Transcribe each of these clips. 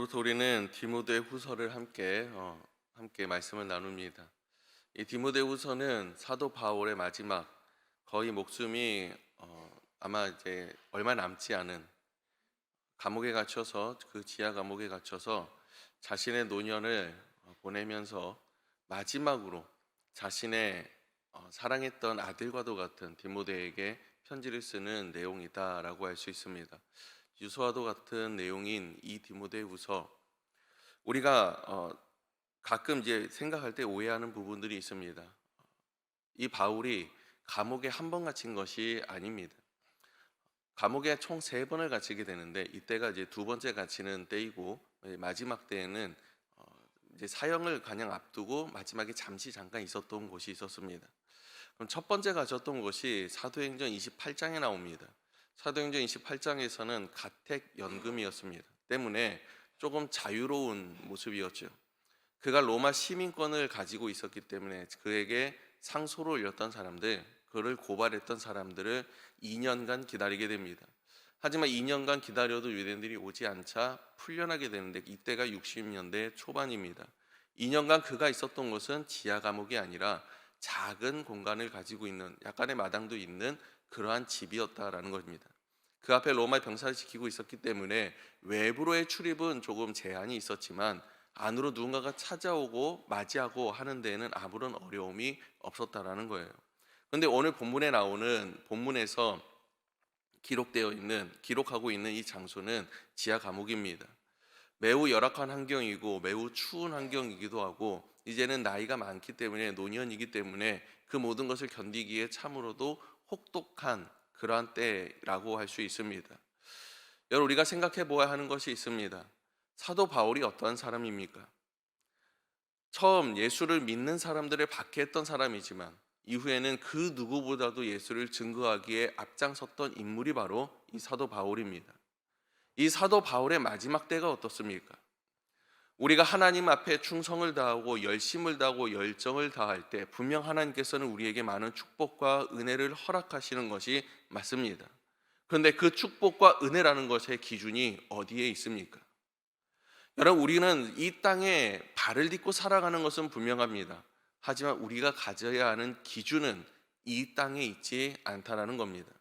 오늘부터 우리는 디모데후서를 함께 말씀을 나눕니다. 이 디모데후서는 사도 바울의 마지막 거의 목숨이 아마 이제 얼마 남지 않은 감옥에 갇혀서 그 지하 감옥에 갇혀서 자신의 노년을 보내면서 마지막으로 자신의 사랑했던 아들과도 같은 디모데에게 편지를 쓰는 내용이다라고 할 수 있습니다. 유서와도 같은 내용인 이 디모데후서, 우리가 가끔 이제 생각할 때 오해하는 부분들이 있습니다. 이 바울이 감옥에 한 번 갇힌 것이 아닙니다. 감옥에 총 3번을 갇히게 되는데, 이때가 이제 두 번째 갇히는 때이고, 마지막 때에는 이제 사형을 가냥 앞두고 마지막에 잠깐 있었던 곳이 있었습니다. 그럼 첫 번째 갇혔던 곳이 사도행전 28장에 나옵니다. 사도행전 28장에서는 가택연금이었습니다. 때문에 조금 자유로운 모습이었죠. 그가 로마 시민권을 가지고 있었기 때문에 그에게 상소를 올렸던 사람들, 그를 고발했던 사람들을 2년간 기다리게 됩니다. 하지만 2년간 기다려도 유대인들이 오지 않자 풀려나게 되는데, 이때가 60년대 초반입니다. 2년간 그가 있었던 곳은 지하 감옥이 아니라 작은 공간을 가지고 있는, 약간의 마당도 있는 그러한 집이었다라는 겁니다. 그 앞에 로마 병사를 지키고 있었기 때문에 외부로의 출입은 조금 제한이 있었지만 안으로 누군가가 찾아오고 맞이하고 하는 데에는 아무런 어려움이 없었다라는 거예요. 그런데 오늘 본문에서 기록하고 있는 이 장소는 지하 감옥입니다. 매우 열악한 환경이고 매우 추운 환경이기도 하고, 이제는 나이가 많기 때문에 노년이기 때문에 그 모든 것을 견디기에 참으로도 혹독한 그러한 때라고 할 수 있습니다. 여러분, 우리가 생각해 보아야 하는 것이 있습니다. 사도 바울이 어떠한 사람입니까? 처음 예수를 믿는 사람들을 박해했던 사람이지만 이후에는 그 누구보다도 예수를 증거하기에 앞장섰던 인물이 바로 이 사도 바울입니다. 이 사도 바울의 마지막 때가 어떻습니까? 우리가 하나님 앞에 충성을 다하고 열심을 다하고 열정을 다할 때 분명 하나님께서는 우리에게 많은 축복과 은혜를 허락하시는 것이 맞습니다. 그런데 그 축복과 은혜라는 것의 기준이 어디에 있습니까? 여러분, 우리는 이 땅에 발을 딛고 살아가는 것은 분명합니다. 하지만 우리가 가져야 하는 기준은 이 땅에 있지 않다라는 겁니다.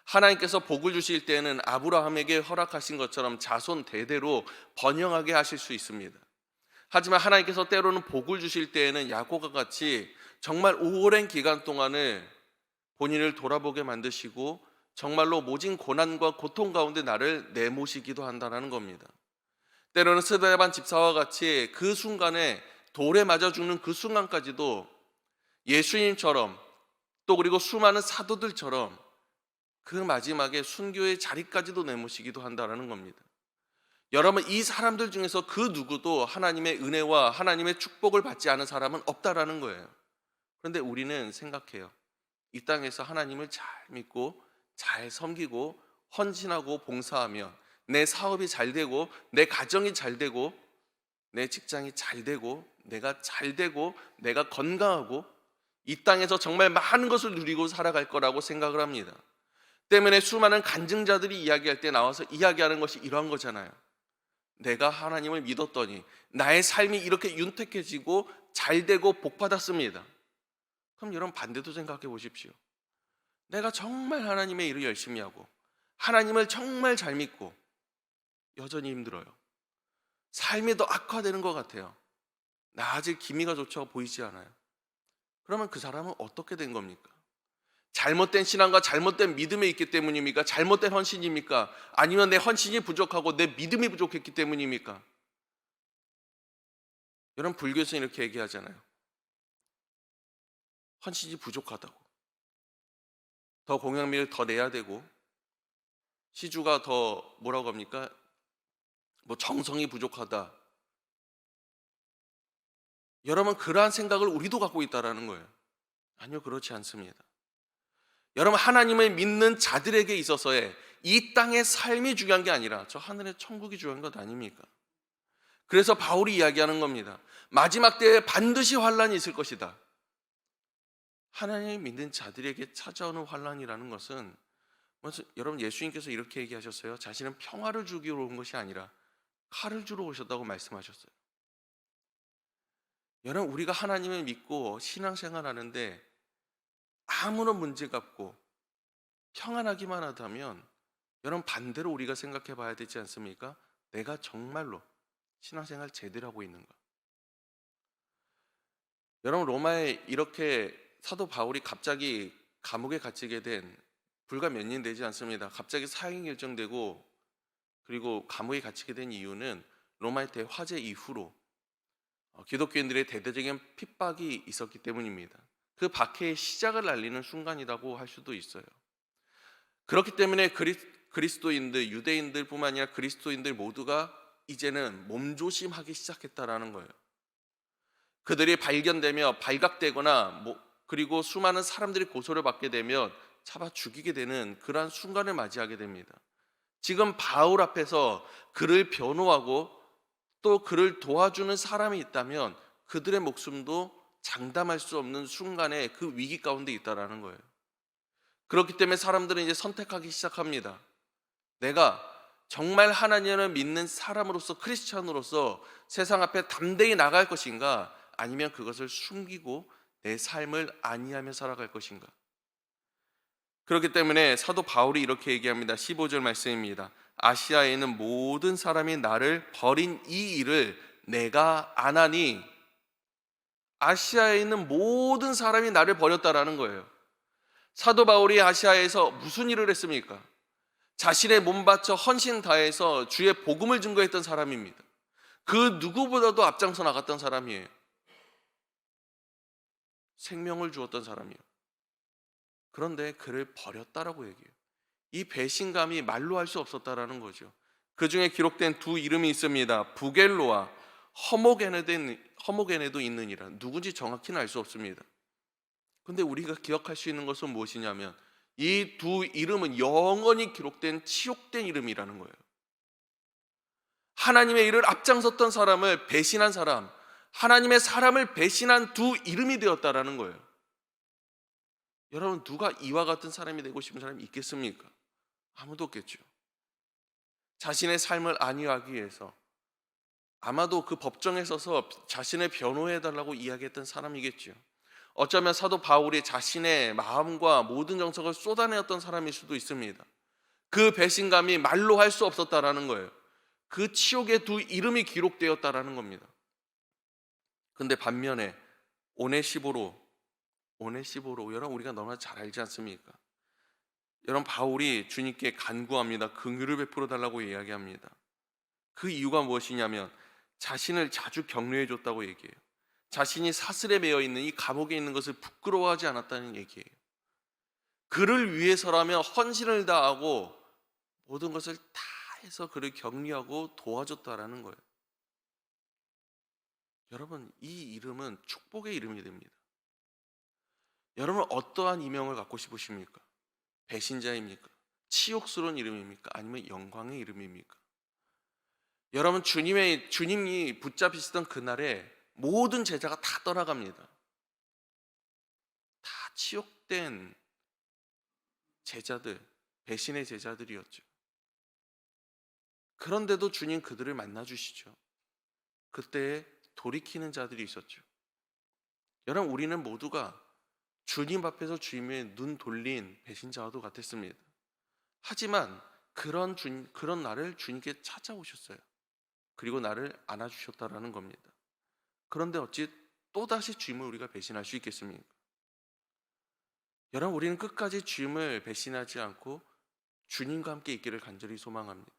하나님께서 복을 주실 때는 아브라함에게 허락하신 것처럼 자손 대대로 번영하게 하실 수 있습니다. 하지만 하나님께서 때로는 복을 주실 때에는 야곱과 같이 정말 오랜 기간 동안을 본인을 돌아보게 만드시고 정말로 모진 고난과 고통 가운데 나를 내모시기도 한다는 겁니다. 때로는 스데반 집사와 같이 그 순간에 돌에 맞아 죽는 그 순간까지도 예수님처럼, 또 그리고 수많은 사도들처럼 그 마지막에 순교의 자리까지도 내모시기도 한다는 겁니다. 여러분, 이 사람들 중에서 그 누구도 하나님의 은혜와 하나님의 축복을 받지 않은 사람은 없다라는 거예요. 그런데 우리는 생각해요. 이 땅에서 하나님을 잘 믿고 잘 섬기고 헌신하고 봉사하면 내 사업이 잘 되고 내 가정이 잘 되고 내 직장이 잘 되고 내가 잘 되고 내가 건강하고 이 땅에서 정말 많은 것을 누리고 살아갈 거라고 생각을 합니다. 때문에 수많은 간증자들이 이야기할 때 나와서 이야기하는 것이 이러한 거잖아요. 내가 하나님을 믿었더니 나의 삶이 이렇게 윤택해지고 잘되고 복받았습니다. 그럼 여러분, 반대도 생각해 보십시오. 내가 정말 하나님의 일을 열심히 하고 하나님을 정말 잘 믿고 여전히 힘들어요. 삶이 더 악화되는 것 같아요. 나아질 기미가 조차 보이지 않아요. 그러면 그 사람은 어떻게 된 겁니까? 잘못된 신앙과 잘못된 믿음에 있기 때문입니까? 잘못된 헌신입니까? 아니면 내 헌신이 부족하고 내 믿음이 부족했기 때문입니까? 여러분, 불교에서는 이렇게 얘기하잖아요. 헌신이 부족하다고. 더 공양미를 더 내야 되고, 시주가 더 뭐라고 합니까? 뭐 정성이 부족하다. 여러분, 그러한 생각을 우리도 갖고 있다라는 거예요. 아니요, 그렇지 않습니다. 여러분, 하나님을 믿는 자들에게 있어서의 이 땅의 삶이 중요한 게 아니라 저 하늘의 천국이 중요한 것 아닙니까? 그래서 바울이 이야기하는 겁니다. 마지막 때에 반드시 환란이 있을 것이다. 하나님을 믿는 자들에게 찾아오는 환란이라는 것은, 여러분, 예수님께서 이렇게 얘기하셨어요. 자신은 평화를 주기로 온 것이 아니라 칼을 주러 오셨다고 말씀하셨어요. 여러분, 우리가 하나님을 믿고 신앙생활하는데 아무런 문제가 없고 평안하기만 하다면, 여러분 반대로 우리가 생각해 봐야 되지 않습니까? 내가 정말로 신앙생활 제대로 하고 있는가? 여러분, 로마에 이렇게 사도 바울이 갑자기 감옥에 갇히게 된 불과 몇 년 되지 않습니다. 갑자기 사형 결정되고 그리고 감옥에 갇히게 된 이유는 로마의 대화재 이후로 기독교인들의 대대적인 핍박이 있었기 때문입니다. 그 박해의 시작을 알리는 순간이라고 할 수도 있어요. 그렇기 때문에 그리스도인들, 유대인들뿐만 아니라 그리스도인들 모두가 이제는 몸조심하기 시작했다라는 거예요. 그들이 발견되며 발각되거나 그리고 수많은 사람들이 고소를 받게 되면 잡아 죽이게 되는 그러한 순간을 맞이하게 됩니다. 지금 바울 앞에서 그를 변호하고 또 그를 도와주는 사람이 있다면 그들의 목숨도 장담할 수 없는 순간에 그 위기 가운데 있다라는 거예요. 그렇기 때문에 사람들은 이제 선택하기 시작합니다. 내가 정말 하나님을 믿는 사람으로서, 크리스찬으로서 세상 앞에 담대히 나갈 것인가, 아니면 그것을 숨기고 내 삶을 안이하며 살아갈 것인가. 그렇기 때문에 사도 바울이 이렇게 얘기합니다. 15절 말씀입니다. 아시아에 있는 모든 사람이 나를 버린 이 일을 내가 아나니. 아시아에 있는 모든 사람이 나를 버렸다라는 거예요. 사도 바울이 아시아에서 무슨 일을 했습니까? 자신의 몸 바쳐 헌신 다해서 주의 복음을 증거했던 사람입니다. 그 누구보다도 앞장서 나갔던 사람이에요. 생명을 주었던 사람이에요. 그런데 그를 버렸다라고 얘기해요. 이 배신감이 말로 할 수 없었다라는 거죠. 그 중에 기록된 두 이름이 있습니다. 부겔로와 허모게네도 있느니라. 누군지 정확히는 알 수 없습니다. 근데 우리가 기억할 수 있는 것은 무엇이냐면 이 두 이름은 영원히 기록된 치욕된 이름이라는 거예요. 하나님의 일을 앞장섰던 사람을 배신한 사람, 하나님의 사람을 배신한 두 이름이 되었다라는 거예요. 여러분, 누가 이와 같은 사람이 되고 싶은 사람이 있겠습니까? 아무도 없겠죠. 자신의 삶을 안위하기 위해서 아마도 그 법정에 서서 자신을 변호해달라고 이야기했던 사람이겠죠. 어쩌면 사도 바울이 자신의 마음과 모든 정성을 쏟아내었던 사람일 수도 있습니다. 그 배신감이 말로 할 수 없었다라는 거예요. 그 치욕의 두 이름이 기록되었다라는 겁니다. 근데 반면에 오네시보로, 여러분 우리가 너무나 잘 알지 않습니까? 여러분, 바울이 주님께 간구합니다. 긍휼을 베풀어 달라고 이야기합니다. 그 이유가 무엇이냐면 자신을 자주 격려해 줬다고 얘기해요. 자신이 사슬에 매여 있는 이 감옥에 있는 것을 부끄러워하지 않았다는 얘기예요. 그를 위해서라면 헌신을 다하고 모든 것을 다 해서 그를 격려하고 도와줬다라는 거예요. 여러분, 이 이름은 축복의 이름이 됩니다. 여러분, 어떠한 이명을 갖고 싶으십니까? 배신자입니까? 치욕스러운 이름입니까? 아니면 영광의 이름입니까? 여러분, 주님이 붙잡히시던 그날에 모든 제자가 다 떠나갑니다. 다 치욕된 제자들, 배신의 제자들이었죠. 그런데도 주님 그들을 만나주시죠. 그때 돌이키는 자들이 있었죠. 여러분, 우리는 모두가 주님 앞에서 주님의 눈 돌린 배신자와도 같았습니다. 하지만 그런 나를 주님께 찾아오셨어요. 그리고 나를 안아주셨다라는 겁니다. 그런데 어찌 또다시 주님을 우리가 배신할 수 있겠습니까? 여러분, 우리는 끝까지 주님을 배신하지 않고 주님과 함께 있기를 간절히 소망합니다.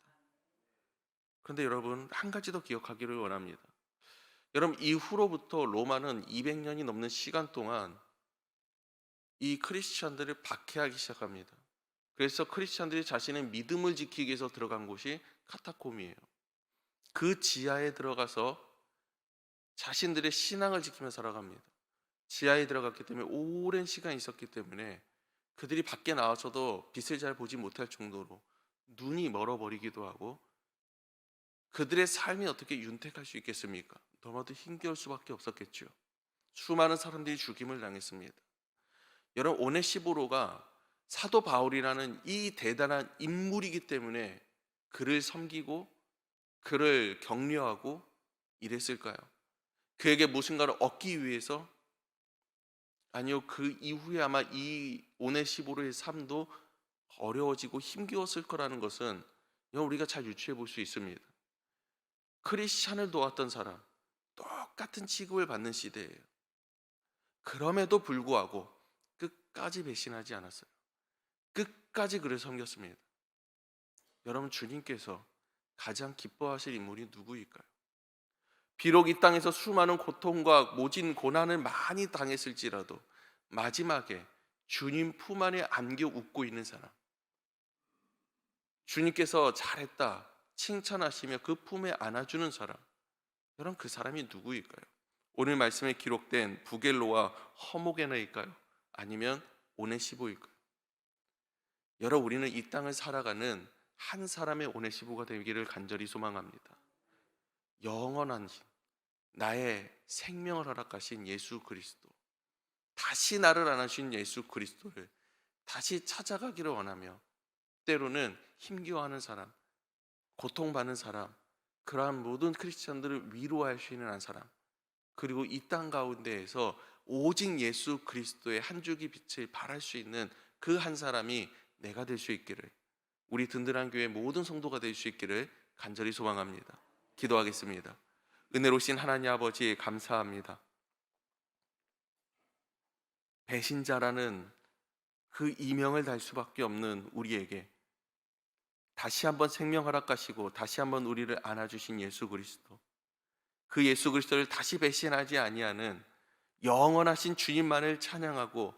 그런데 여러분, 한 가지 더 기억하기를 원합니다. 여러분, 이후로부터 로마는 200년이 넘는 시간 동안 이 크리스찬들을 박해하기 시작합니다. 그래서 크리스찬들이 자신의 믿음을 지키기 위해서 들어간 곳이 카타콤이에요. 그 지하에 들어가서 자신들의 신앙을 지키며 살아갑니다. 지하에 들어갔기 때문에 오랜 시간 있었기 때문에 그들이 밖에 나와서도 빛을 잘 보지 못할 정도로 눈이 멀어버리기도 하고, 그들의 삶이 어떻게 윤택할 수 있겠습니까? 너무나도 힘겨울 수밖에 없었겠죠. 수많은 사람들이 죽임을 당했습니다. 여러분, 오네시보로가 사도 바울이라는 이 대단한 인물이기 때문에 그를 섬기고 그를 격려하고 일했을까요? 그에게 무엇인가를 얻기 위해서? 아니요, 그 이후에 아마 이 오네시보르의 삶도 어려워지고 힘겨웠을 거라는 것은 우리가 잘 유추해 볼 수 있습니다. 크리스찬을 도왔던 사람, 똑같은 취급을 받는 시대예요. 그럼에도 불구하고 끝까지 배신하지 않았어요. 끝까지 그를 섬겼습니다. 여러분, 주님께서 가장 기뻐하실 인물이 누구일까요? 비록 이 땅에서 수많은 고통과 모진 고난을 많이 당했을지라도 마지막에 주님 품 안에 안겨 웃고 있는 사람, 주님께서 잘했다 칭찬하시며 그 품에 안아주는 사람, 여러분, 그 사람이 누구일까요? 오늘 말씀에 기록된 부겔로와 허모게너일까요? 아니면 오네시보일까요? 여러분, 우리는 이 땅을 살아가는 한 사람의 오네시보가 되기를 간절히 소망합니다. 영원한 힘, 나의 생명을 허락하신 예수 그리스도, 다시 나를 안아주신 예수 그리스도를 다시 찾아가기를 원하며, 때로는 힘겨워하는 사람, 고통받는 사람, 그러한 모든 크리스천들을 위로할 수 있는 한 사람, 그리고 이 땅 가운데에서 오직 예수 그리스도의 한 줄기 빛을 발할 수 있는 그 한 사람이 내가 될 수 있기를, 우리 든든한 교회 모든 성도가 될 수 있기를 간절히 소망합니다. 기도하겠습니다. 은혜로우신 하나님 아버지, 감사합니다. 배신자라는 그 이명을 달 수밖에 없는 우리에게 다시 한번 생명 허락하시고 다시 한번 우리를 안아주신 예수 그리스도, 그 예수 그리스도를 다시 배신하지 아니하는 영원하신 주님만을 찬양하고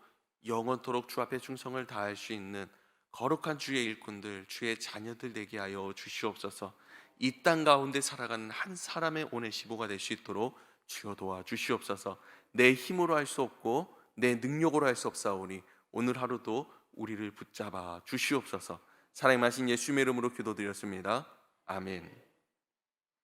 영원토록 주 앞에 충성을 다할 수 있는 거룩한 주의 일꾼들, 주의 자녀들 되게 하여 주시옵소서. 이 땅 가운데 살아가는 한 사람의 오네시보가 될 수 있도록 주여 도와 주시옵소서. 내 힘으로 할 수 없고 내 능력으로 할 수 없사오니 오늘 하루도 우리를 붙잡아 주시옵소서. 사랑의 마신 예수님의 이름으로 기도드렸습니다. 아멘.